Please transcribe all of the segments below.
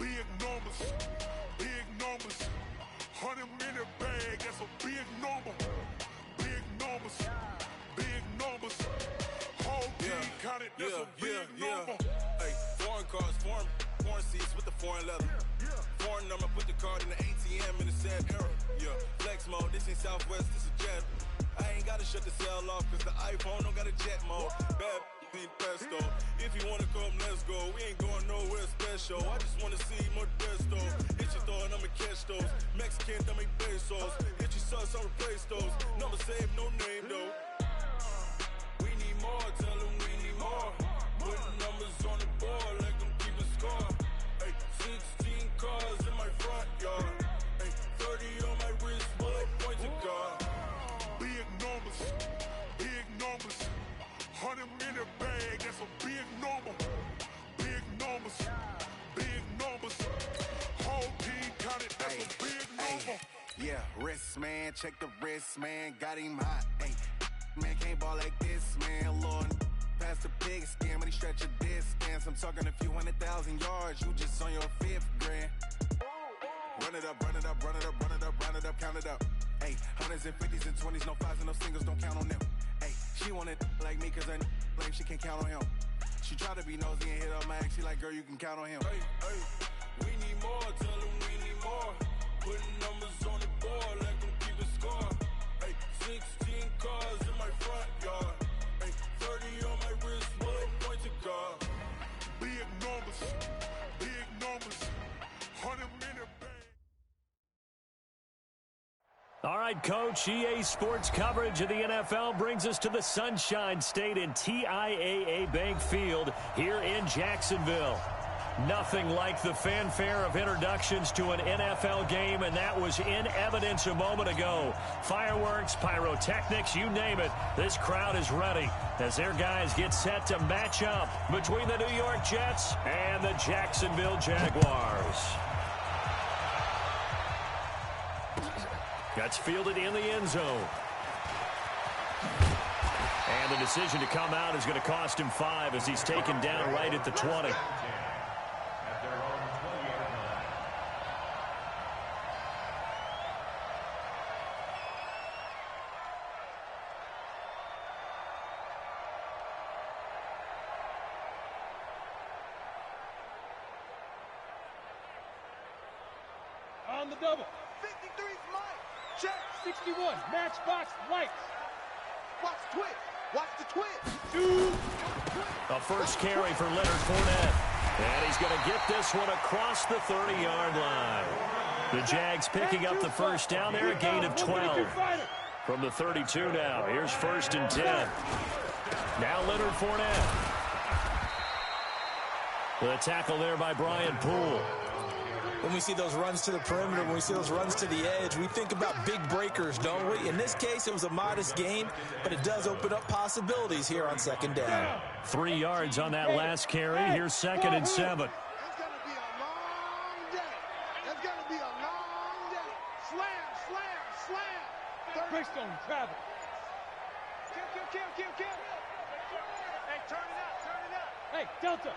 Big numbers, big numbers. 100-minute bag, that's a big number. Big numbers, big numbers. Whole team counted, that's a big number. Hey, foreign cars, foreign seats with the foreign leather. Foreign number, put the card in the ATM in the sad era. Yeah, flex mode, this ain't Southwest, this is Jet. I ain't gotta shut the cell off, cause the iPhone don't got a jet mode. Bad ain't pesto. If you wanna come, let's go. We ain't going nowhere special. I just wanna see more Modesto. Hit your thought, I'ma catch those. Mexican, dame pesos. Hit your sus, I'll replace those. Number save, no name though. We need more, tell them we need more. Putting numbers on the board, let them keep a score. Hey, 16 cars in my front yard. Hey, 30 on my wrist, bullet point to God. Big numbers, big numbers. 100-minute bag, that's a big number. Big numbers, big numbers. Whole team counted, that's a big number. Yeah, wrist, man, check the wrist, man. Got him hot, ayy. Man, can't ball like this, man. Lord, past the pig skin, when he stretch a distance. I'm talking a few 100,000 yards, you just on your 5th grand. Run it up, run it up, run it up, run it up, run it up, count it up. Ayy, 100s and 50s and 20s, no 5s and no singles, don't count on them. Ayy, she wanted like me cause her lame, she can't count on him. She tried to be nosy and hit up my ex, she like, girl, you can count on him. Hey, we need more, tell them we need more. Putting numbers on the board, let them keep a score. Hey, 16 cars in my front yard. Hey, 30 on my wrist, bullet point to God. Big numbers, big numbers. 100-minute bag. All right, Coach, EA Sports coverage of the NFL brings us to the Sunshine State in TIAA Bank Field here in Jacksonville. Nothing like the fanfare of introductions to an NFL game, and that was in evidence a moment ago. Fireworks, pyrotechnics, you name it. This crowd is ready as their guys get set to match up between the New York Jets and the Jacksonville Jaguars. That's fielded in the end zone. And the decision to come out is going to cost him 5 as he's taken down right at the 20. On the double. 53's Mike. Check. 61. Matchbox lights. Watch twitch. Watch the twitch. A first carry for Leonard Fournette. And he's going to get this one across the 30-yard line. The Jags picking up the first down there, a gain of 12. From the 32 now. Here's 1st and 10. Now Leonard Fournette. The tackle there by Brian Poole. When we see those runs to the perimeter, when we see those runs to the edge, we think about big breakers, don't we? In this case, it was a modest gain, but it does open up possibilities here on 2nd down. 3 yards on that last carry. Here's 2nd and 7. It's going to be a long day. It's going to be a long day. Slam, slam, slam. Greystone travel. Kill. Hey, turn it up. Hey, Delta.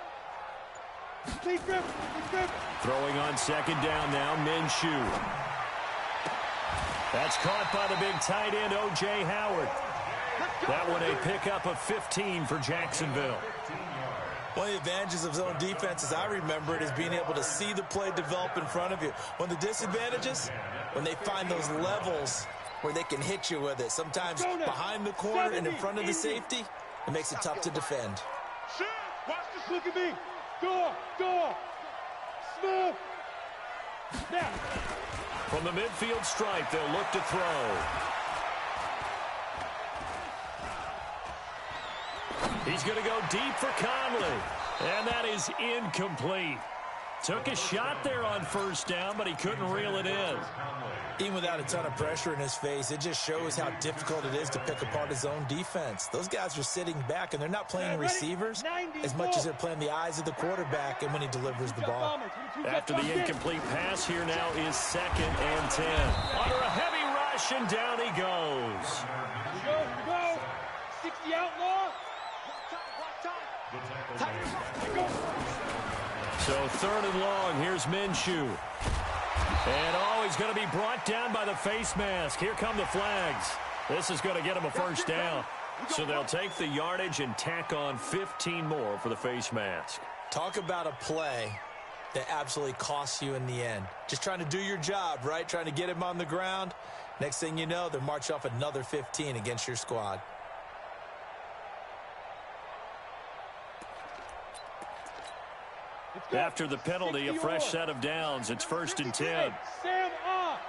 Throwing on 2nd down now, Minshew. That's caught by the big tight end, O.J. Howard. That one a pickup of 15 for Jacksonville. One of the advantages of zone defense, as I remember it, is being able to see the play develop in front of you. One of the disadvantages, when they find those levels where they can hit you with it, sometimes behind the corner and in front of the safety, it makes it tough to defend. Shit! Watch this. Look at me. Door. Smooth. Now. From the midfield stripe, they'll look to throw. He's going to go deep for Conley. And that is incomplete. Took a shot there on 1st down, but he couldn't reel it in. Even without a ton of pressure in his face, it just shows how difficult it is to pick apart his own defense. Those guys are sitting back, and they're not playing receivers as much as they're playing the eyes of the quarterback and when he delivers the ball. After the incomplete pass, here now is 2nd and 10. Under a heavy rush, and down he goes. Here we go. 60 outlaw. Watch time. So 3rd and long. Here's Minshew. And, he's going to be brought down by the face mask. Here come the flags. This is going to get him a first down. So they'll take the yardage and tack on 15 more for the face mask. Talk about a play that absolutely costs you in the end. Just trying to do your job, right? Trying to get him on the ground. Next thing you know, they'll march off another 15 against your squad. After the penalty, a fresh set of downs. It's 1st and 10. Sam off.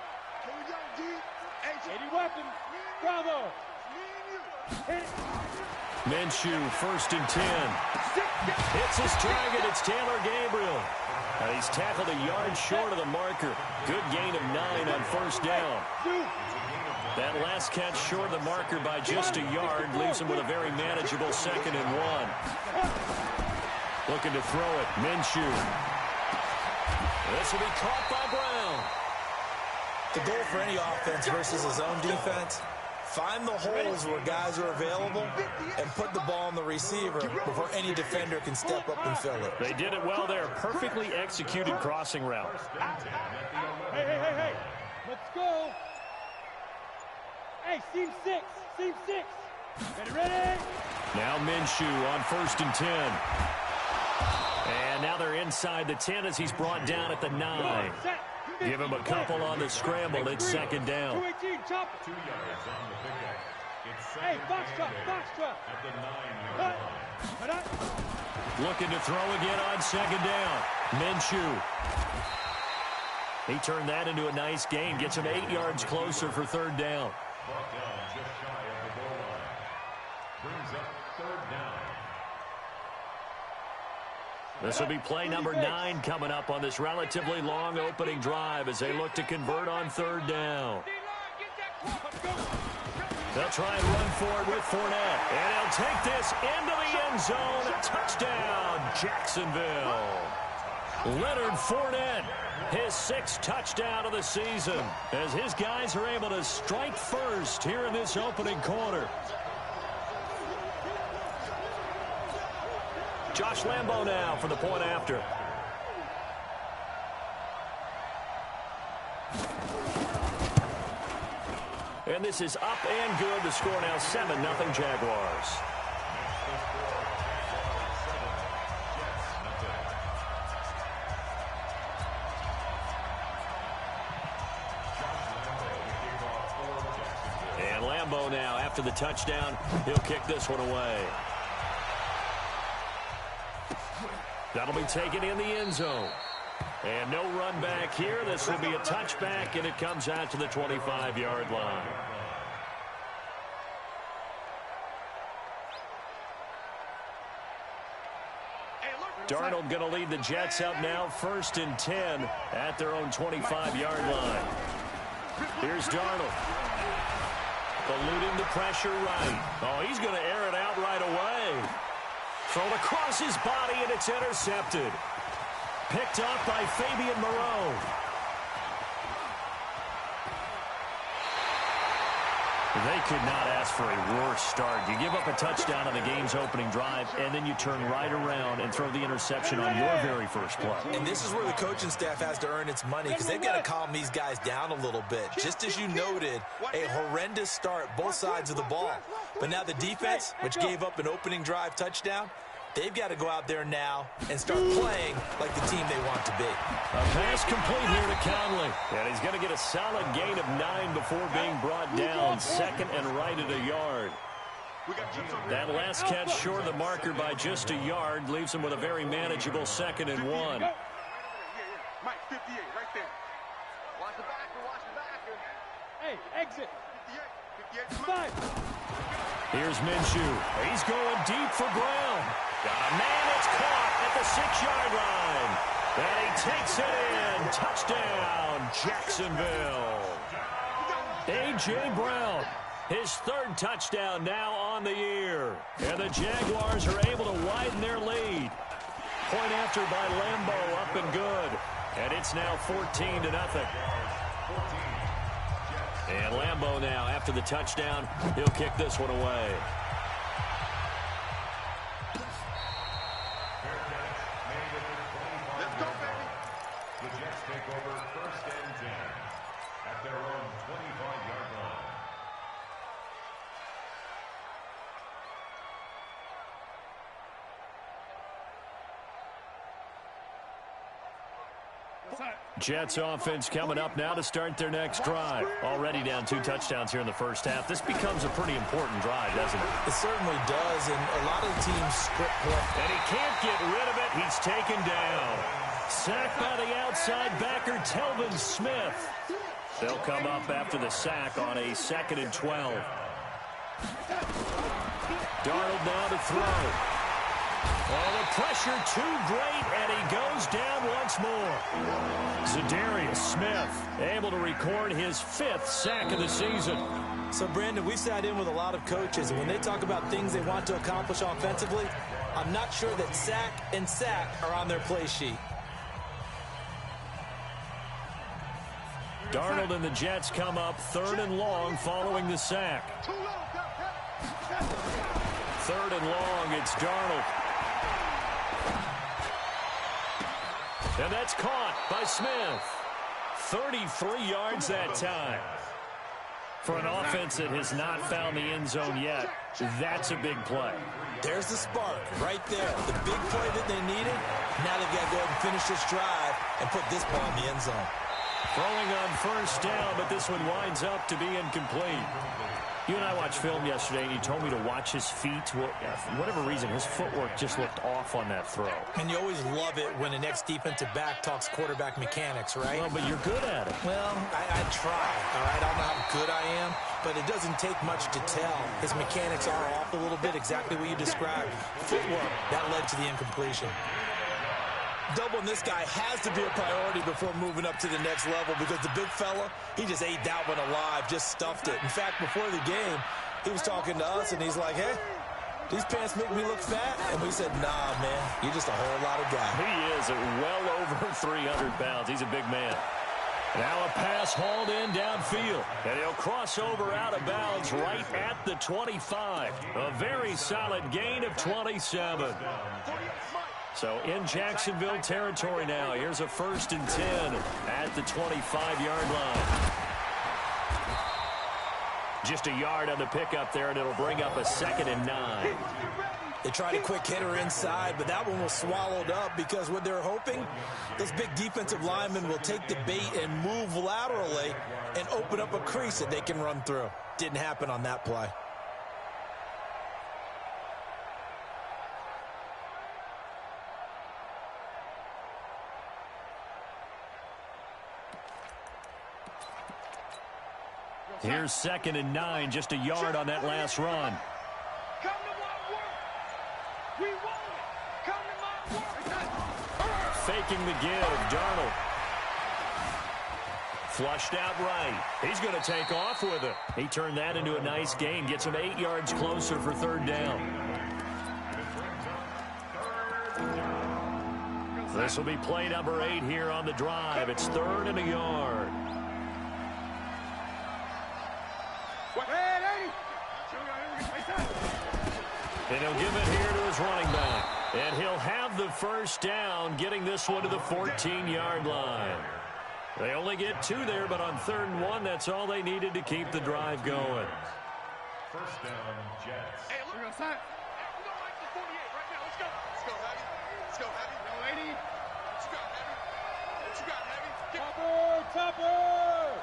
80 weapons. Bravo. Minshew, 1st and 10. Hits his target. It's Taylor Gabriel. And he's tackled a yard short of the marker. Good gain of 9 on 1st down. That last catch short of the marker by just a yard leaves him with a very manageable 2nd and 1. Looking to throw it. Minshew. This will be caught by Brown. The goal for any offense versus his own defense, find the holes where guys are available and put the ball on the receiver before any defender can step up and fill it. They did it well there. Perfectly executed crossing route. Hey. Let's go. Hey, seam 6. Seam 6. Ready? Now Minshew on 1st and 10. And now they're inside the 10 as he's brought down at the 9. Give him a couple on the scramble. It's 2nd down. 218, chop. 2 yards on the pickup. Hey, box truck. At the 9-yard line. Looking to throw again on 2nd down. Minshew. He turned that into a nice gain. Gets him 8 yards closer for 3rd down. Brought down just shy of the goal line. Brings up 3rd down. This will be play number 9 coming up on this relatively long opening drive as they look to convert on 3rd down. They'll try and run forward with Fournette. And he'll take this into the end zone. Touchdown, Jacksonville. Leonard Fournette, his 6th touchdown of the season, as his guys are able to strike first here in this opening quarter. Josh Lambo now for the point after. And this is up and good. The score now 7-0 Jaguars. And Lambo now after the touchdown. He'll kick this one away. That'll be taken in the end zone. And no run back here. This will be a touchback, and it comes out to the 25-yard line. Darnold going to lead the Jets up now, 1st and 10 at their own 25-yard line. Here's Darnold. Eluding the pressure right. Oh, he's going to air it out right away. Thrown across his body, and it's intercepted. Picked up by Fabian Moreau. They could not ask for a worse start. You give up a touchdown on the game's opening drive, and then you turn right around and throw the interception on your very first play. And this is where the coaching staff has to earn its money because they've got to calm these guys down a little bit. Just as you noted, a horrendous start, both sides of the ball. But now the defense, which gave up an opening drive touchdown, they've got to go out there now and start playing like the team they want to be. A pass complete here to Conley. And he's going to get a solid gain of 9 before being brought down. 2nd and right at a yard. That last catch short of the marker by just a yard leaves him with a very manageable 2nd and 1. Mike, 58, right there. Watch the backer. Hey, exit. 58, 5. Here's Minshew. He's going deep for Brown. Got a man that's caught at the 6-yard line. And he takes it in. Touchdown, Jacksonville. A.J. Brown, his 3rd touchdown now on the year. And the Jaguars are able to widen their lead. Point after by Lambo, up and good. And it's now 14-0. And Lambo now, after the touchdown, he'll kick this one away. Jets offense coming up now to start their next drive. Already down 2 touchdowns here in the first half. This becomes a pretty important drive, doesn't it? It certainly does, and a lot of the teams script play. And he can't get rid of it. He's taken down. Sacked by the outside backer, Telvin Smith. They'll come up after the sack on a 2nd and 12. Darnold now to throw. Oh, the pressure too great, and he goes down once more. Zadarius Smith able to record his 5th sack of the season. So, Brandon, we sat in with a lot of coaches, and when they talk about things they want to accomplish offensively, I'm not sure that sack and sack are on their play sheet. Darnold and the Jets come up 3rd and long following the sack. 3rd and long, it's Darnold. And that's caught by Smith. 33 yards that time. For an offense that has not found the end zone yet, that's a big play. There's the spark right there. The big play that they needed. Now they've got to go ahead and finish this drive and put this ball in the end zone. Throwing on 1st down, but this one winds up to be incomplete. You and I watched film yesterday, and you told me to watch his feet. Well, for whatever reason, his footwork just looked off on that throw. And you always love it when the next defensive back talks quarterback mechanics, right? Well, but you're good at it. Well, I try, all right? I don't know how good I am, but it doesn't take much to tell. His mechanics are off a little bit, exactly what you described. Footwork, that led to the incompletion. Doubling this guy has to be a priority before moving up to the next level because the big fella, he just ate that one alive, just stuffed it. In fact, before the game, he was talking to us, and he's like, hey, these pants make me look fat? And we said, nah, man, you're just a whole lot of guy. He is well over 300 pounds. He's a big man. Now a pass hauled in downfield, and he'll cross over out of bounds right at the 25. A very solid gain of 27. So in Jacksonville territory now. Here's a 1st and 10 at the 25-yard line. Just a yard on the pickup there, and it'll bring up a 2nd and 9. They tried a quick hitter inside, but that one was swallowed up because what they're hoping, those big defensive linemen will take the bait and move laterally and open up a crease that they can run through. Didn't happen on that play. Here's 2nd and 9, just a yard on that last run. Come to my work. We want it. Come to my work. Faking the give, Darnold. Flushed out right. He's going to take off with it. He turned that into a nice gain, gets him 8 yards closer for 3rd down. This will be play number 8 here on the drive. It's 3rd and a yard. And he'll give it here to his running back. And he'll have the 1st down, getting this one to the 14-yard line. They only get 2 there, but on 3rd and 1, that's all they needed to keep the drive going. 1st down, Jets. Hey, look outside. We don't like the 48 right now. Let's go. Let's go, Heavy. Let's go, Heavy. No, lady. What you got, Heavy? What you got, Heavy? Topper!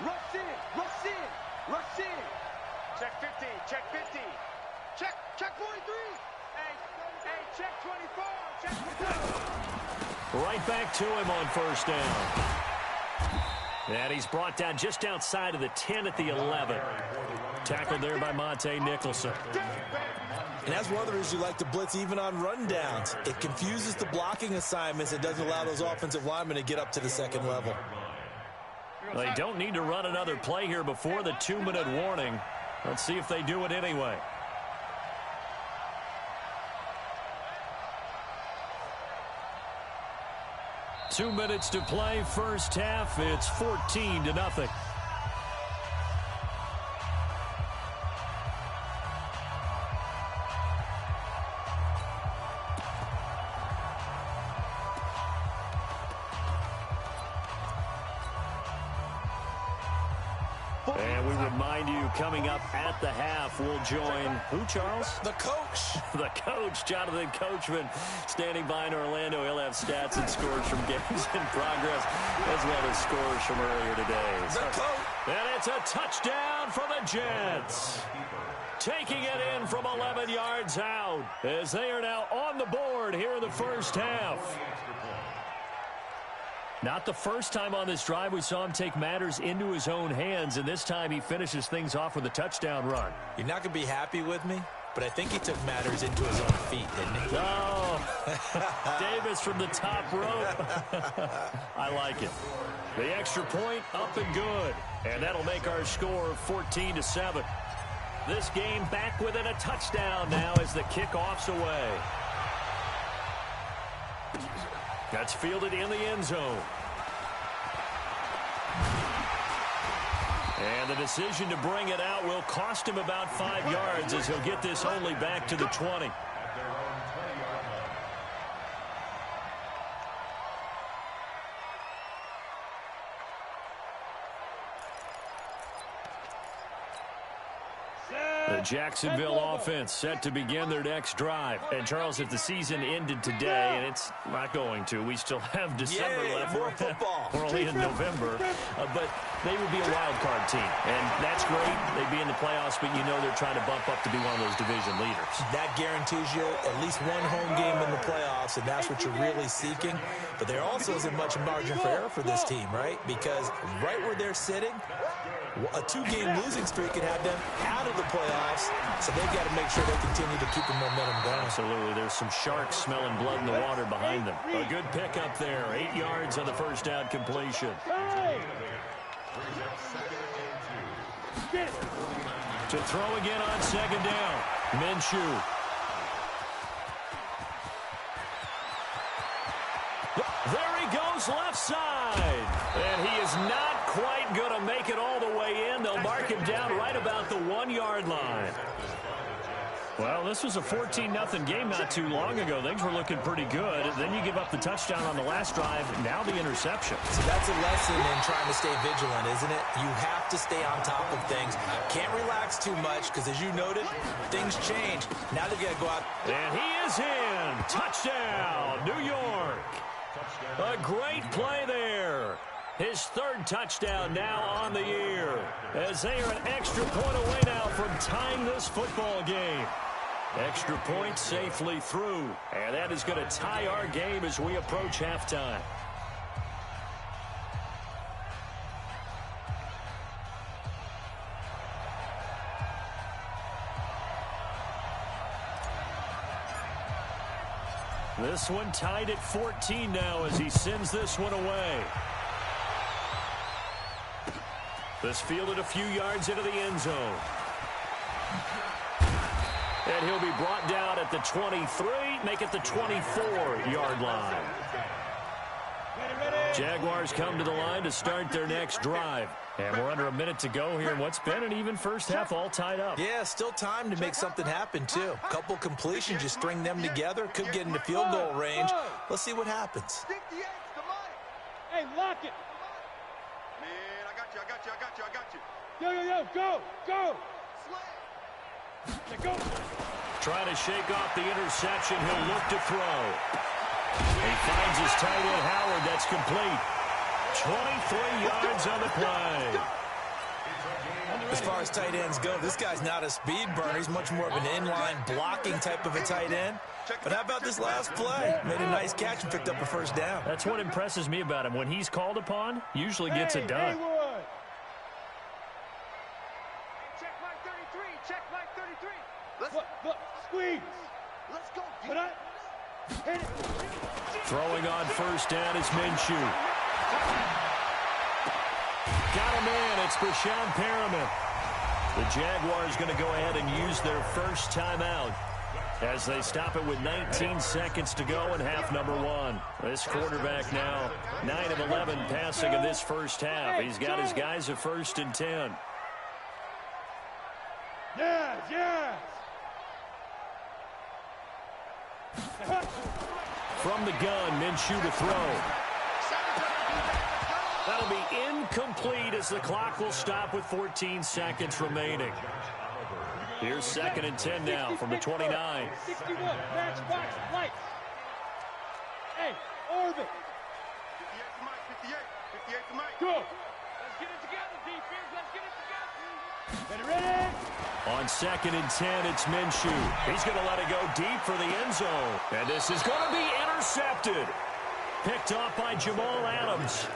Rush in. Rush in. Rush in. Check 15. Check 15. Check 43. Hey, check 24. Check 24. Right back to him on 1st down. And he's brought down just outside of the 10 at the 11. Tackled there by Monte Nicholson. And that's one of the reasons you like to blitz even on rundowns. It confuses the blocking assignments. It doesn't allow those offensive linemen to get up to the 2nd level. They don't need to run another play here before the 2-minute warning. Let's see if they do it anyway. Two minutes to play, first half. It's 14-0. And we Mind you, coming up at the half, we'll join who, Charles? The coach. The coach, Jonathan Coachman, standing by in Orlando. He'll have stats and scores from games in progress, as well as scores from earlier today. The coach. And it's a touchdown for the Jets. Taking it in from 11 yards out, as they are now on the board here in the first half. Not the first time on this drive we saw him take matters into his own hands, and this time he finishes things off with a touchdown run. You're not going to be happy with me, but I think he took matters into his own feet, didn't he? Oh, Davis from the top rope. I like it. The extra point up and good, and that'll make our score 14-7. This game back within a touchdown now as the kickoff's away. That's fielded in the end zone. And the decision to bring it out will cost him about 5 yards as he'll get this only back to the 20. The Jacksonville offense set to begin their next drive. And, Charles, if the season ended today, and it's not going to, we still have December left. More football. We're only in November. But they would be a wild card team. And that's great. They'd be in the playoffs, but you know they're trying to bump up to be one of those division leaders. That guarantees you at least one home game in the playoffs, and that's what you're really seeking. But there also isn't much margin for error for this team, right? Because right where they're sitting, a 2-game losing streak could have them out of the playoffs, so they've got to make sure they continue to keep the momentum going. Absolutely. There's some sharks smelling blood in the water behind them. A good pickup there. 8 yards on the first down completion. To throw again on second down. Minshew. There he goes left side. And he is not quite going to make it all the way in. They'll mark him down right about the 1-yard line. Well, this was a 14-0 game not too long ago. Things were looking pretty good. Then you give up the touchdown on the last drive. Now the interception. So that's a lesson in trying to stay vigilant, isn't it? You have to stay on top of things. Can't relax too much because, as you noted, things change. Now they've got to go out. And he is in. Touchdown, New York. A great play there. His third touchdown now on the year, as they are an extra point away now from tying this football game. Extra point safely through, and that is going to tie our game as we approach halftime. This one tied at 14 now as he sends this one away. This fielded a few yards into the end zone. And he'll be brought down at the 23, make it the 24-yard line. Jaguars come to the line to start their next drive. And we're under a minute to go here in what's been an even first half, all tied up. Yeah, still time to make something happen, too. A couple completions, you string them together, could get into field goal range. Let's see what happens. Hey, lock it. Man, I got you. Yo, go. Go. Trying to shake off the interception. He'll look to throw. He finds his tight end, Howard. That's complete. 23 yards on the play. As far as tight ends go, this guy's not a speed burner. He's much more of an inline blocking type of a tight end. But how about this last play? Made a nice catch and picked up a first down. That's what impresses me about him. When he's called upon, usually gets it done. Check my 33. Let's squeeze. Let's go. Hit it. Throwing on first down is Minshew. Got a man. It's Brashon Perriman. The Jaguars going to go ahead and use their first timeout as they stop it with 19 seconds to go in half number one. This quarterback now 9 of 11 passing in this first half. He's got his guys at 1st and 10. Yes. From the gun, Minshew to throw. That'll be incomplete as the clock will stop with 14 seconds remaining. Here's 2nd and 10 now from the 29. 61, match box, lights. Hey, orbit. 58 to Mike, 58 to Mike. Go. Let's get it together, defense. Let's get it together. Ready? On 2nd and 10, it's Minshew. He's going to let it go deep for the end zone. And this is going to be intercepted. Picked off by Jamal Adams.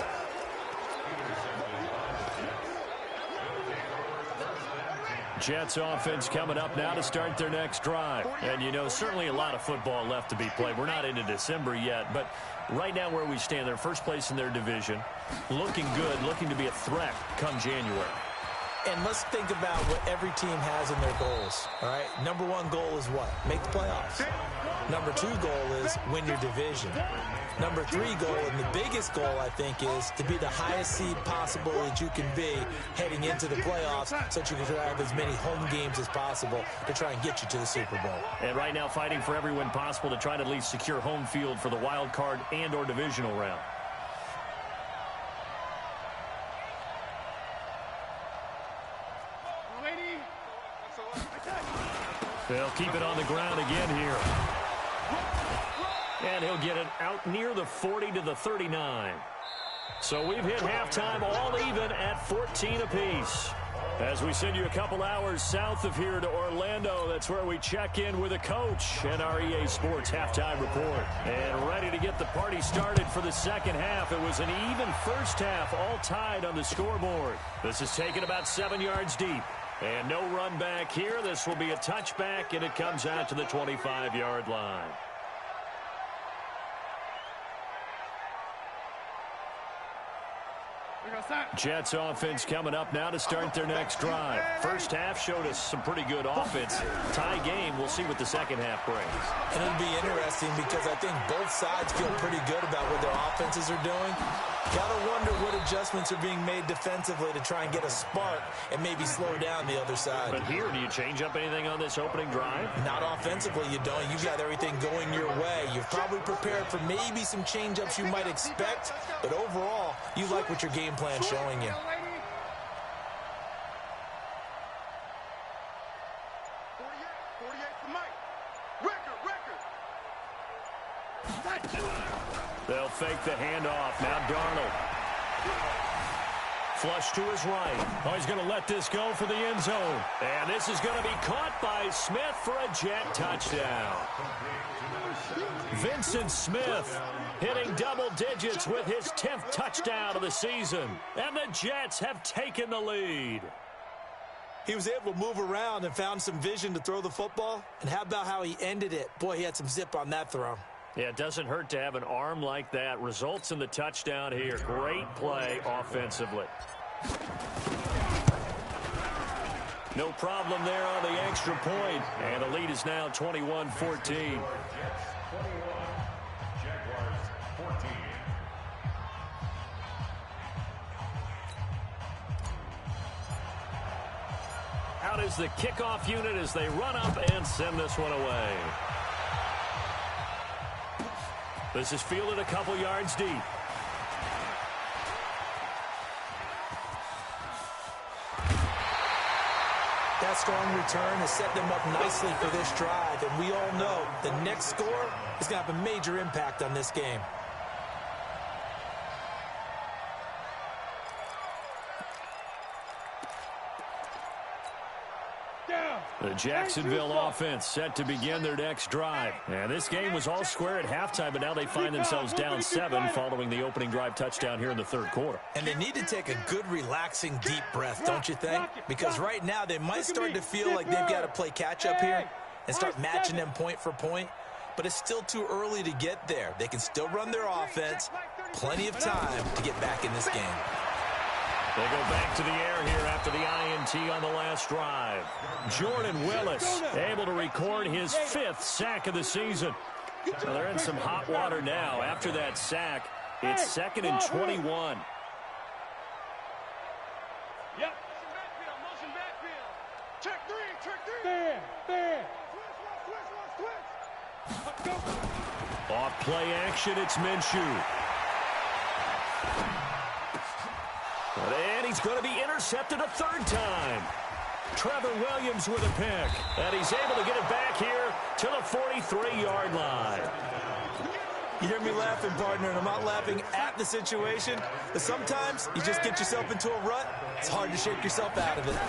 Jets offense coming up now to start their next drive. And, you know, certainly a lot of football left to be played. We're not into December yet, but right now where we stand, they're first place in their division. Looking good, looking to be a threat come January. And let's think about what every team has in their goals, all right? Number 1 goal is what? Make the playoffs. Number 2 goal is win your division. Number 3 goal, and the biggest goal, I think, is to be the highest seed possible that you can be heading into the playoffs so that you can have as many home games as possible to try and get you to the Super Bowl. And right now fighting for every win possible to try to at least secure home field for the wild card and or divisional round. They'll keep it on the ground again here. And he'll get it out near the 40 to the 39. So we've hit halftime all even at 14 apiece. As we send you a couple hours south of here to Orlando, that's where we check in with a coach and our EA Sports halftime report. And ready to get the party started for the second half. It was an even first half, all tied on the scoreboard. This is taken about 7 yards deep. And no run back here. This will be a touchback, and it comes out to the 25-yard line. Jets offense coming up now to start their next drive. First half showed us some pretty good offense. Tie game. We'll see what the second half brings. And it'll be interesting because I think both sides feel pretty good about what their offenses are doing. Gotta wonder what adjustments are being made defensively to try and get a spark and maybe slow down the other side. But here, do you change up anything on this opening drive? Not offensively, you don't. You got everything going your way. You've probably prepared for maybe some change-ups you might expect, but overall, you like what your game plan's showing you. 48 to Mike. Record. They'll fake the handoff. Now Darnold. Flush to his right. Oh, he's going to let this go for the end zone. And this is going to be caught by Smith for a Jet touchdown. Vincent Smith hitting double digits with his 10th touchdown of the season. And the Jets have taken the lead. He was able to move around and found some vision to throw the football. And how about how he ended it? Boy, he had some zip on that throw. Yeah, it doesn't hurt to have an arm like that. Results in the touchdown here. Great play offensively. No problem there on the extra point. And the lead is now 21-14. Out is the kickoff unit as they run up and send this one away. This is fielded a couple yards deep. That strong return has set them up nicely for this drive, and we all know the next score is going to have a major impact on this game. The Jacksonville offense set to begin their next drive. And this game was all square at halftime, but now they find themselves down 7 following the opening drive touchdown here in the third quarter. And they need to take a good, relaxing, deep breath, don't you think? Because right now they might start to feel like they've got to play catch-up here and start matching them point for point. But it's still too early to get there. They can still run their offense. Plenty of time to get back in this game. They go back to the air here after the INT on the last drive. Jordan Willis able to record his 5th sack of the season. Well, they're in some hot water now. After that sack, it's 2nd and 21. Yep. Motion backfield. Check three. There. Off play action, it's Minshew. he's going to be intercepted a third time. Trevor Williams with a pick, and he's able to get it back here to the 43-yard line. You hear me laughing, partner, and I'm not laughing at the situation, but sometimes you just get yourself into a rut. It's hard to shake yourself out of it.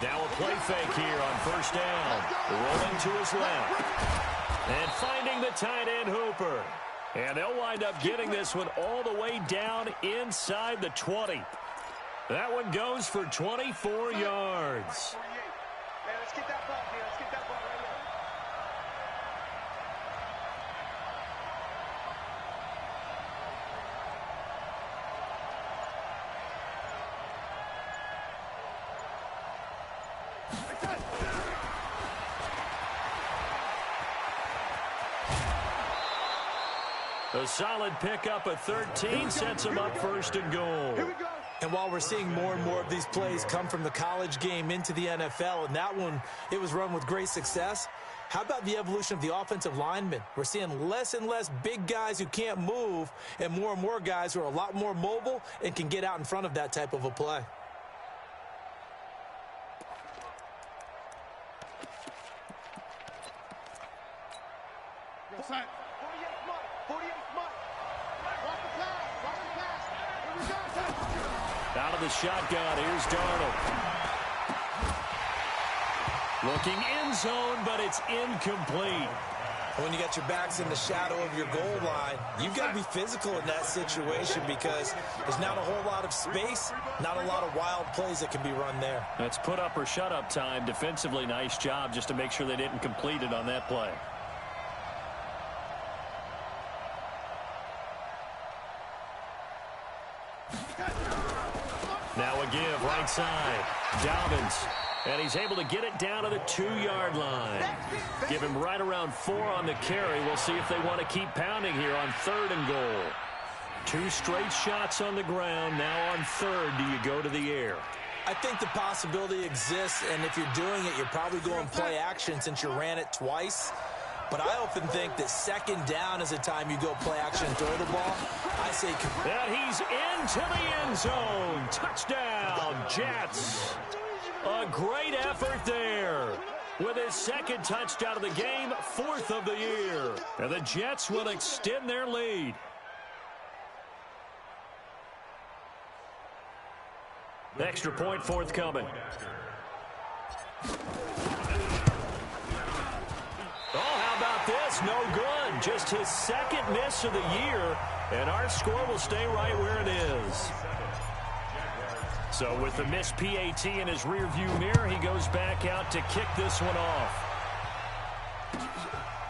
Now a play fake here on first down. Rolling to his left. And finding the tight end Hooper. And they'll wind up getting this one all the way down inside the 20. That one goes for 24 yards. Hey, let's get that ball here. Let's get that ball right here. A solid pickup of 13 sets him up first and goal. Here we go. And while we're seeing more and more of these plays come from the college game into the NFL, and that one, it was run with great success, how about the evolution of the offensive linemen? We're seeing less and less big guys who can't move and more guys who are a lot more mobile and can get out in front of that type of a play. Go, son. 48 Mike. 48 Mike. Watch the pass. Watch the pass. Here we go. Out of the shotgun, here's Darnold. Looking end zone, but it's incomplete. When you got your backs in the shadow of your goal line, you've got to be physical in that situation because there's not a whole lot of space, not a lot of wild plays that can be run there. That's put up or shut up time. Defensively, nice job just to make sure they didn't complete it on that play. Now a give right side. Dobbins. And he's able to get it down to the 2-yard line. Give him right around 4 on the carry. We'll see if they want to keep pounding here on 3rd and goal. 2 straight shots on the ground. Now on 3rd, do you go to the air? I think the possibility exists, and if you're doing it, you're probably going play action since you ran it twice. But I often think that 2nd down is the time you go play action and throw the ball. I say... And he's into the end zone. Touchdown, Jets. A great effort there. With his 2nd touchdown of the game, 4th of the year. And the Jets will extend their lead. Extra point forthcoming. Oh, how about this? No good. Just his 2nd miss of the year. And our score will stay right where it is. So with the missed PAT in his rearview mirror, he goes back out to kick this one off.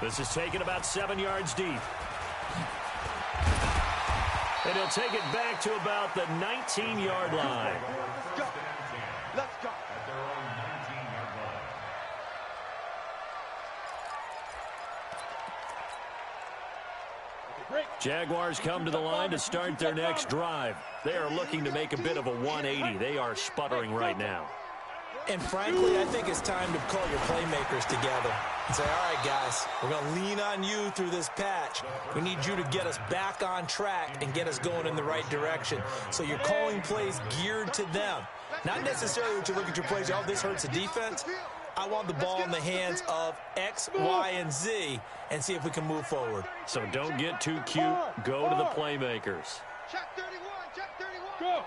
This is taken about 7 yards deep. And he'll take it back to about the 19-yard line. Let's go. Let's go. Jaguars come to the line to start their next drive. They are looking to make a bit of a 180. They are sputtering right now. And frankly, I think it's time to call your playmakers together and say, all right, guys, we're going to lean on you through this patch. We need you to get us back on track and get us going in the right direction. So you're calling plays geared to them. Not necessarily when you look at your plays, oh, this hurts the defense. I want the ball in the hands of X, Y, and Z and see if we can move forward. So don't get too cute. Go to the playmakers. Check 31. Check 31. Go.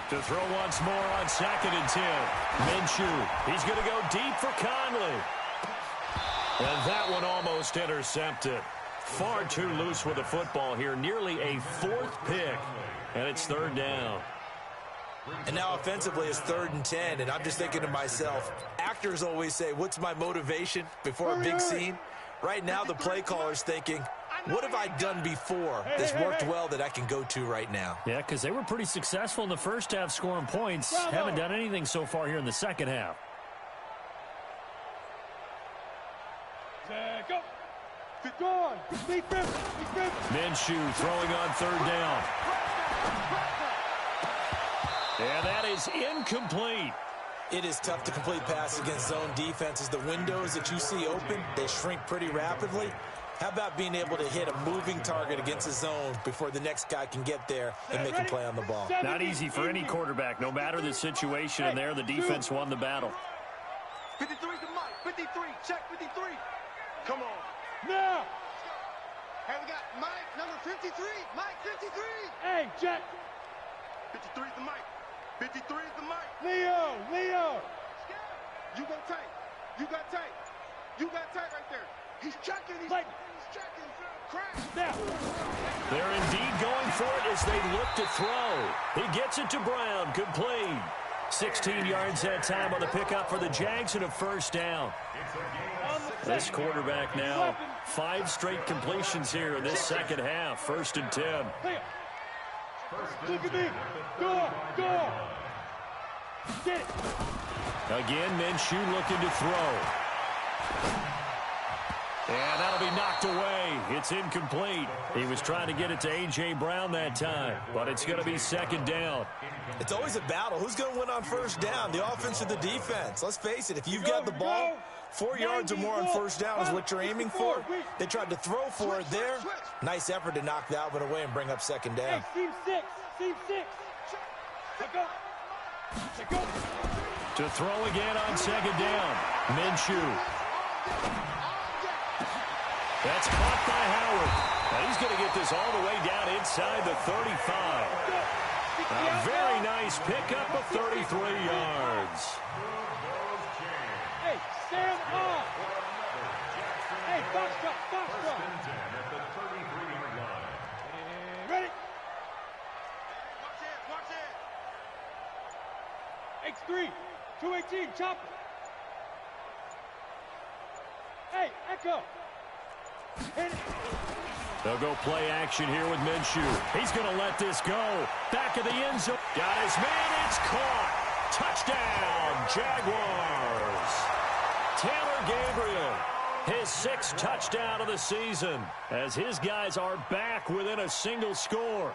To throw once more on 2nd and 10. Minshew. He's going to go deep for Conley. And that one almost intercepted. Far too loose with the football here. Nearly a 4th pick. And it's 3rd down. And now offensively it's 3rd and 10, and I'm just thinking to myself, actors always say, what's my motivation before a big scene? Right now the play caller's thinking, what have I done before that's worked well that I can go to right now? Yeah, because they were pretty successful in the first half scoring points. Haven't done anything so far here in the second half. Go. Go on. Minshew throwing on 3rd down. And that is incomplete. It is tough to complete passes against zone defenses. The windows that you see open, they shrink pretty rapidly. How about being able to hit a moving target against the zone before the next guy can get there and make a play on the ball? Not easy for any quarterback. No matter the situation in there, the defense won the battle. 53 to Mike. 53. Check 53. Come on. Now. Hey, we got Mike, number 53. Mike, 53. Hey, Jack. 53 is the Mike. 53 is the Mike. Leo. You go tight. You got tight. You got tight right there. He's checking. He's checking. Crash. Now. They're indeed going for it as they look to throw. He gets it to Brown. Complete. 16 yards that time on the pickup for the Jags and a first down. This quarterback now 5 straight completions here in this second half. 1st and 10. Look at me. Go. Get it. Again, Minshew looking to throw. And that'll be knocked away. It's incomplete. He was trying to get it to A.J. Brown that time, but it's going to be 2nd down. It's always a battle. Who's going to win on 1st down, the offense or the defense? Let's face it, if you've got the ball, 4 yards or more on 1st down is what you're aiming for. They tried to throw for it there. Nice effort to knock that one away and bring up 2nd down. Hey, Team 6. Go. To throw again on 2nd down. Minshew. That's caught by Howard. And he's going to get this all the way down inside the 35. A very nice pickup of 33 yards. Hey, stand up. Hey, box drop. Ready? Watch it. X3, 218, chopper. Hey, Echo. Hit it. They'll go play action here with Minshew. He's going to let this go. Back of the end zone. Got his man. It's caught. Touchdown, Jaguars. Taylor Gabriel, his 6th touchdown of the season, as his guys are back within a single score.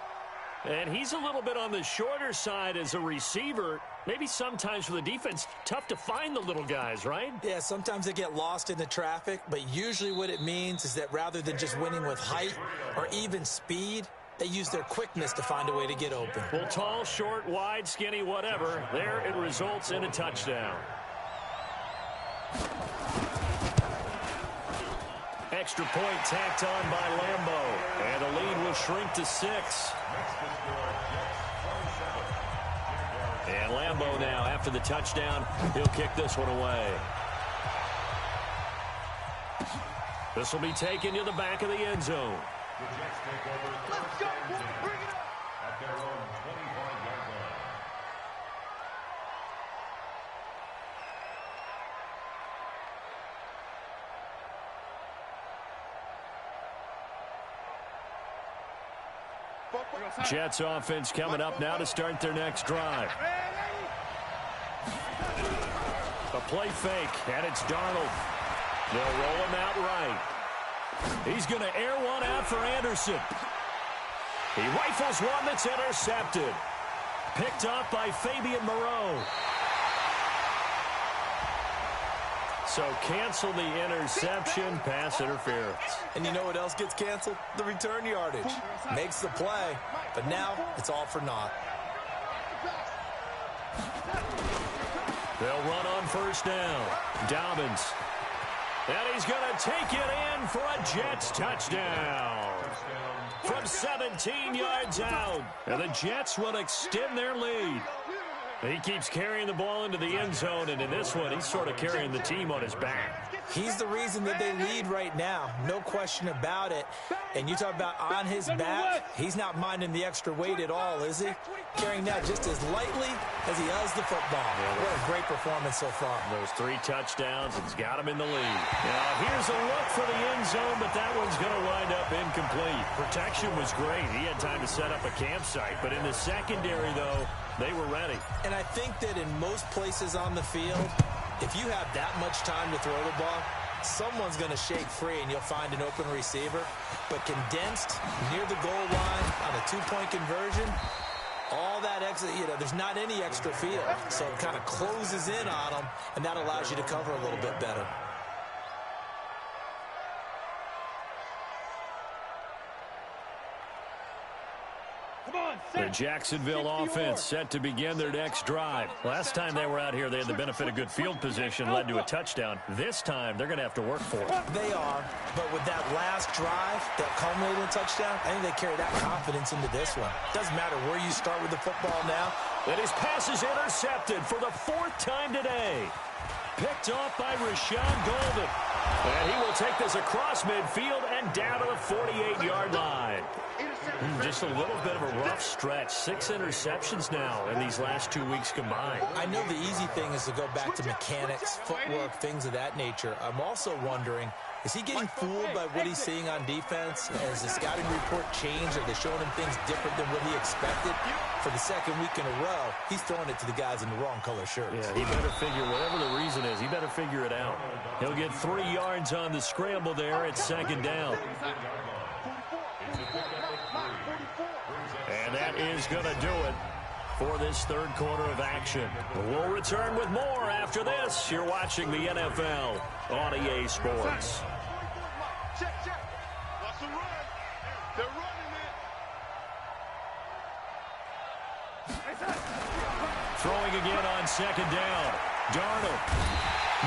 And he's a little bit on the shorter side as a receiver. Maybe sometimes for the defense, tough to find the little guys, right? Yeah, sometimes they get lost in the traffic, but usually what it means is that rather than just winning with height or even speed, they use their quickness to find a way to get open. Well, tall, short, wide, skinny, whatever, there it results in a touchdown. Extra point tacked on by Lambeau, and the lead will shrink to 6. And Lambeau now, after the touchdown, he'll kick this one away. This will be taken to the back of the end zone. Let's go. Bring it up. At their own 25-yard line. Jets offense coming up now to start their next drive. A play fake, and it's Darnold. They'll roll him out right. He's going to air one out for Anderson. He rifles one that's intercepted. Picked up by Fabian Moreau. So cancel the interception, pass interference. And you know what else gets canceled? The return yardage. Makes the play, but now it's all for naught. They'll run on 1st down. Dobbins. And he's going to take it in for a Jets touchdown. From 17 yards out. And the Jets will extend their lead. He keeps carrying the ball into the end zone, and in this one, he's sort of carrying the team on his back. He's the reason that they lead right now, no question about it. And you talk about on his back, he's not minding the extra weight at all, is he? Carrying that just as lightly as he does the football. What a great performance so far. Those 3 touchdowns, it's got him in the lead. Now, here's a look for the end zone, but that one's going to wind up incomplete. Protection was great. He had time to set up a campsite, but in the secondary, though, they were ready. And I think that in most places on the field, if you have that much time to throw the ball, someone's going to shake free and you'll find an open receiver. But condensed near the goal line on a 2-point conversion, all that extra, there's not any extra field. So it kind of closes in on them, and that allows you to cover a little bit better. The Jacksonville offense set to begin their next drive. Last time they were out here, they had the benefit of good field position, led to a touchdown. This time, they're going to have to work for it. They are, but with that last drive that culminated in a touchdown, I think they carry that confidence into this one. Doesn't matter where you start with the football now. And his pass is intercepted for the 4th time today. Picked off by Rashawn Golden. And he will take this across midfield and down to the 48-yard line. Just a little bit of a rough stretch. 6 interceptions now in these last 2 weeks combined. I know the easy thing is to go back to mechanics, footwork, things of that nature. I'm also wondering, is he getting fooled by what he's seeing on defense? Has the scouting report changed? Are they showing him things different than what he expected? For the 2nd week in a row, he's throwing it to the guys in the wrong color shirts. Yeah, he better figure, whatever the reason is, he better figure it out. He'll get 3 yards on the scramble there at 2nd down. And that is going to do it for this 3rd quarter of action. We'll return with more after this. You're watching the NFL on EA Sports. Check. Watch the run. They're running it. Throwing again on 2nd down. Darnold.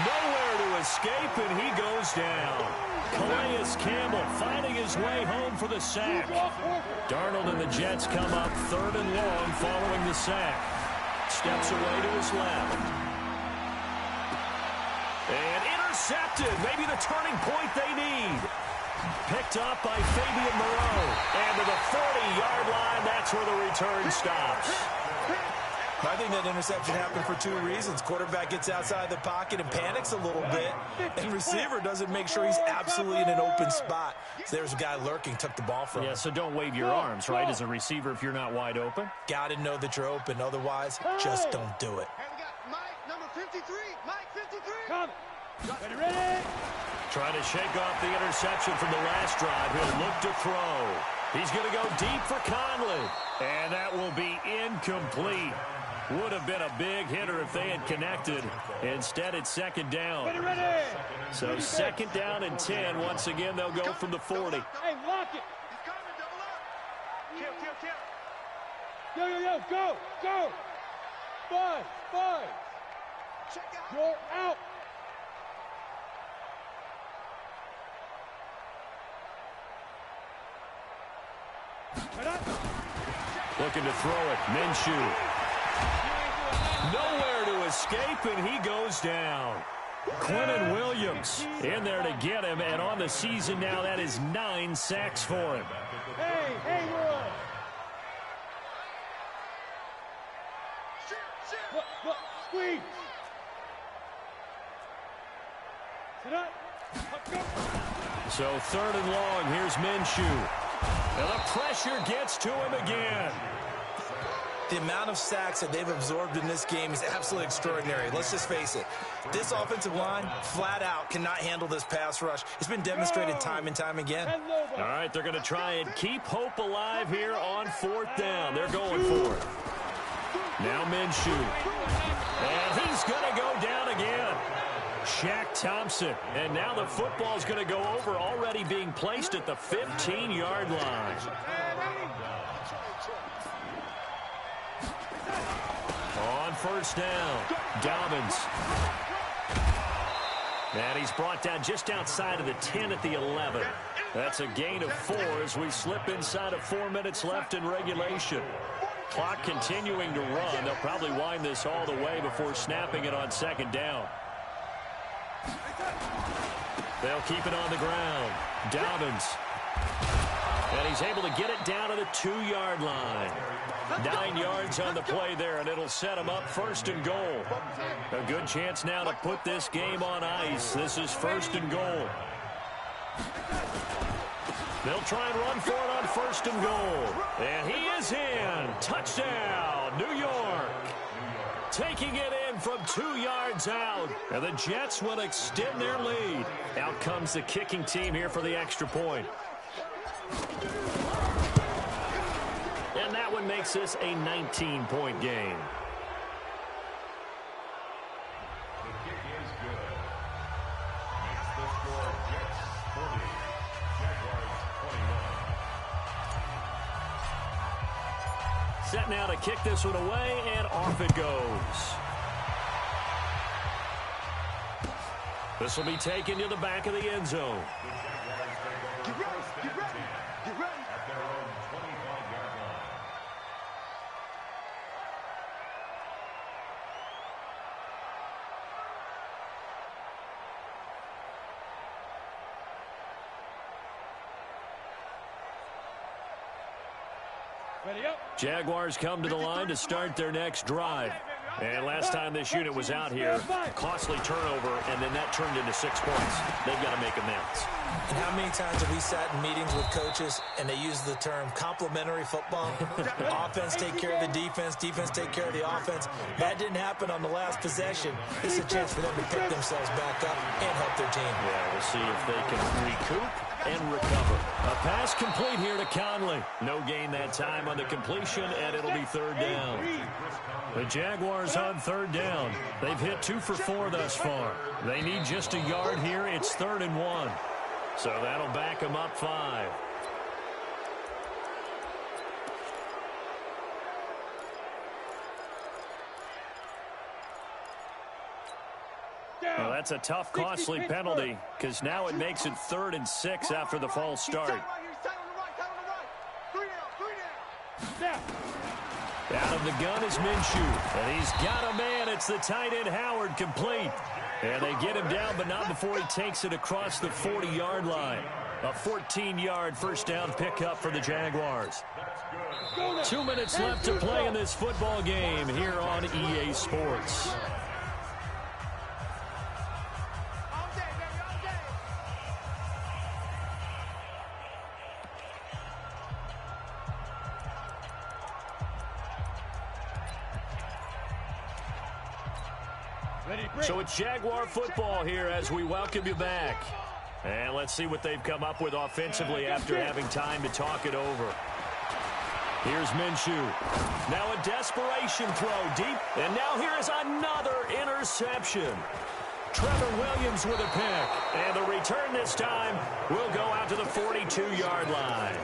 Nowhere to escape, and he goes down. Calais Campbell finding his way home for the sack. Darnold and the Jets come up 3rd and long following the sack. Steps away to his left. And intercepted. Maybe the turning point they need. Picked up by Fabian Moreau. And to the 40-yard line, that's where the return stops. I think that interception happened for 2 reasons. Quarterback gets outside the pocket and panics a little bit, and receiver doesn't make sure he's absolutely in an open spot. So there's a guy lurking, took the ball from him. Yeah, so don't wave your arms, right, as a receiver if you're not wide open? Got to know that you're open. Otherwise, just don't do it. And we got Mike, number 53. Mike, 53. Come. Ready? Trying to shake off the interception from the last drive. He'll look to throw. He's going to go deep for Conley. And that will be incomplete. Would have been a big hitter if they had connected. Instead, it's 2nd down. Ready. So 2nd down and 10. Once again, they'll go from the 40. Hey, lock it. He's coming, double up. Yo, Kill. go. 5. Check out. You're out. Looking to throw it. Minshew. Nowhere to escape, and he goes down. Quinnen Williams in there to get him, and on the season now, that is 9 sacks for him. Hey, Will. Look, squeeze. Sit up. So 3rd and long, here's Minshew. And the pressure gets to him again. The amount of sacks that they've absorbed in this game is absolutely extraordinary. Let's just face it. This offensive line, flat out, cannot handle this pass rush. It's been demonstrated time and time again. All right, they're going to try and keep hope alive here on 4th down. They're going for it. Now Minshew. And he's going to go down again. Shaq Thompson. And now the football's going to go over, already being placed at the 15-yard line. On 1st down, Dobbins. And he's brought down just outside of the 10 at the 11. That's a gain of 4 as we slip inside of 4 minutes left in regulation. Clock continuing to run. They'll probably wind this all the way before snapping it on 2nd down. They'll keep it on the ground. Dobbins. And he's able to get it down to the 2-yard line. 9 yards on the play there, and it'll set him up 1st and goal. A good chance now to put this game on ice. This is 1st and goal. They'll try and run for it on 1st and goal. And he is in. Touchdown, New York. Taking it in from 2 yards out. And the Jets will extend their lead. Out comes the kicking team here for the extra point. And that one makes this a 19-point game. The kick is good. Makes the score Jets 40, Jaguars 21. Set now to kick this one away, and off it goes. This will be taken to the back of the end zone. Get ready, get ready, get ready. Jaguars come to the line to start their next drive. And last time this unit was out here, costly turnover, and then that turned into 6 points. They've got to make amends. And how many times have we sat in meetings with coaches and they use the term complementary football? Offense take care of the defense, defense take care of the offense. That didn't happen on the last possession. This is a chance for them to pick themselves back up and help their team. Yeah, we'll see if they can recoup and recover. A pass complete here to Conley. No gain that time on the completion, and it'll be third down. The Jaguars on third down. They've hit 2 for 4 thus far. They need just a yard here. It's 3rd and 1. So that'll back them up 5. Well, that's a tough, costly penalty because now it makes it 3rd and 6 after the false start. Out of the gun is Minshew, and he's got a man. It's the tight end Howard, complete. And they get him down, but not before he takes it across the 40-yard line. A 14-yard first down pickup for the Jaguars. 2 minutes left to play in this football game here on EA Sports. So it's Jaguar football here as we welcome you back. And let's see what they've come up with offensively after having time to talk it over. Here's Minshew. Now a desperation throw deep. And now here is another interception. Trevor Williams with a pick. And the return this time will go out to the 42-yard line.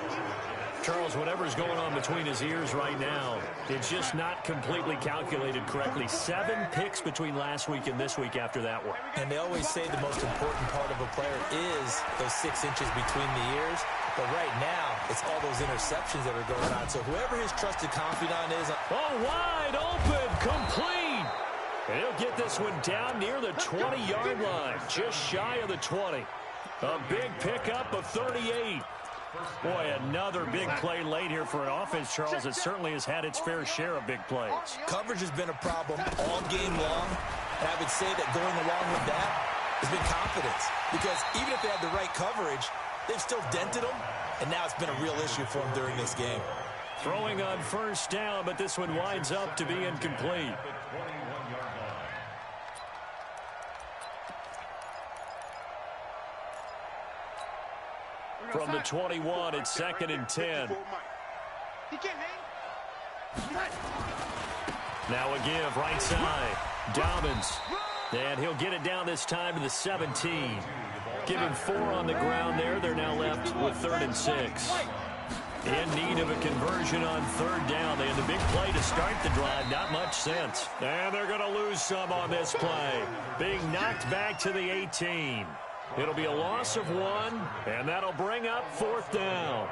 Charles, whatever's going on between his ears right now, it's just not completely calculated correctly. 7 picks between last week and this week after that one. And they always say the most important part of a player is those 6 inches between the ears. But right now, it's all those interceptions that are going on. So whoever his trusted confidant is. Oh, wide open, complete. And he'll get this one down near the 20-yard line, just shy of the 20. A big pickup of 38. Boy, another big play late here for an offense, Charles. It certainly has had its fair share of big plays. Coverage has been a problem all game long. And I would say that going along with that has been confidence. Because even if they had the right coverage, they've still dented them. And now it's been a real issue for them during this game. Throwing on first down, but this one winds up to be incomplete. From the 21, it's 2nd and 10. Now a give, right side. Dobbins. And he'll get it down this time to the 17. Give him 4 on the ground there. They're now left with 3rd and 6. In need of a conversion on 3rd down. They had the big play to start the drive. Not much sense. And they're going to lose some on this play. Being knocked back to the 18. It'll be a loss of 1, and that'll bring up 4th down.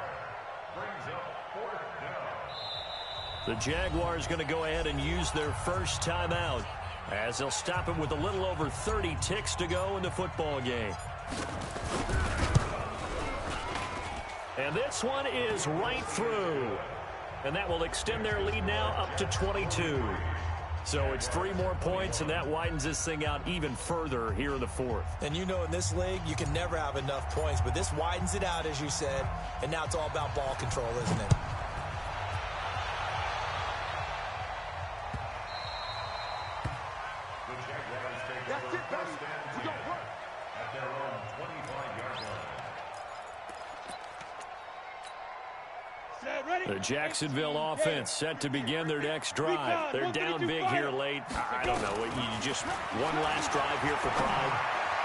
The Jaguars going to go ahead and use their first timeout as they'll stop it with a little over 30 ticks to go in the football game. And this one is right through. And that will extend their lead now up to 22. So it's 3 more points, and that widens this thing out even further here in the 4th. And you know in this league, you can never have enough points, but this widens it out, as you said, and now it's all about ball control, isn't it? That's it, baby. We don't work. At their own 25-yard line. The Jacksonville offense set to begin their next drive. They're down big here late. I don't know. You just one last drive here for pride.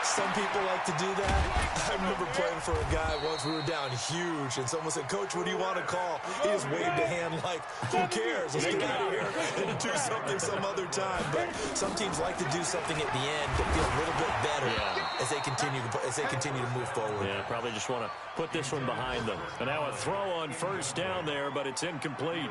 Some people like to do that. I remember playing for a guy once. We were down huge, and someone said, "Coach, what do you want to call?" He just waved a hand like, "Who cares? Let's get out of here and do something some other time." But some teams like to do something at the end to feel a little bit better as they continue to move forward. Yeah, probably just want to put this one behind them. And now a throw on first down there, but it's incomplete.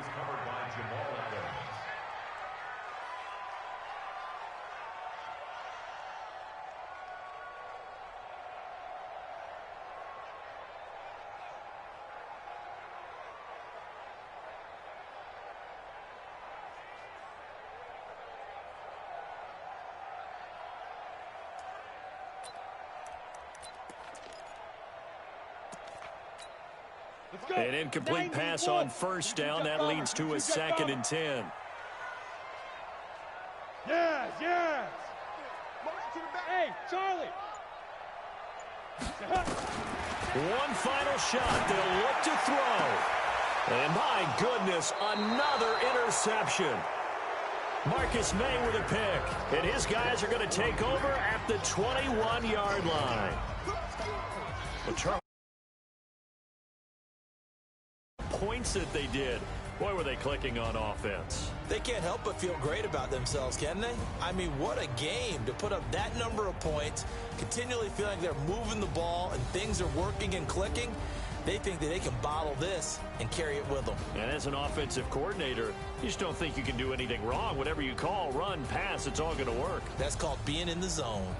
An incomplete pass on first down. That leads to a 2nd and 10. Yes, yes. Hey, Charlie. One final shot. They'll look to throw. And my goodness, another interception. Marcus May with a pick. And his guys are going to take over at the 21-yard line. Well, points that they did. Boy, were they clicking on offense. They can't help but feel great about themselves, can they? I mean, what a game to put up that number of points, continually feeling they're moving the ball and things are working and clicking. They think that they can bottle this and carry it with them. And as an offensive coordinator, you just don't think you can do anything wrong. Whatever you call, run, pass, it's all going to work. That's called being in the zone.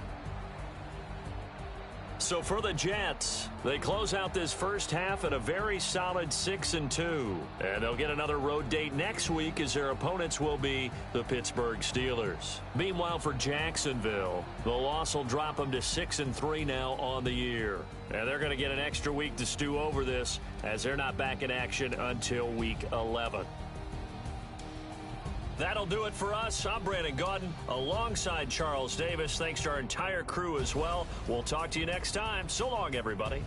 So for the Jets, they close out this first half at a very solid 6-2. And they'll get another road date next week as their opponents will be the Pittsburgh Steelers. Meanwhile, for Jacksonville, the loss will drop them to 6-3 now on the year. And they're going to get an extra week to stew over this as they're not back in action until week 11. That'll do it for us. I'm Brandon Gaudin alongside Charles Davis. Thanks to our entire crew as well. We'll talk to you next time. So long, everybody.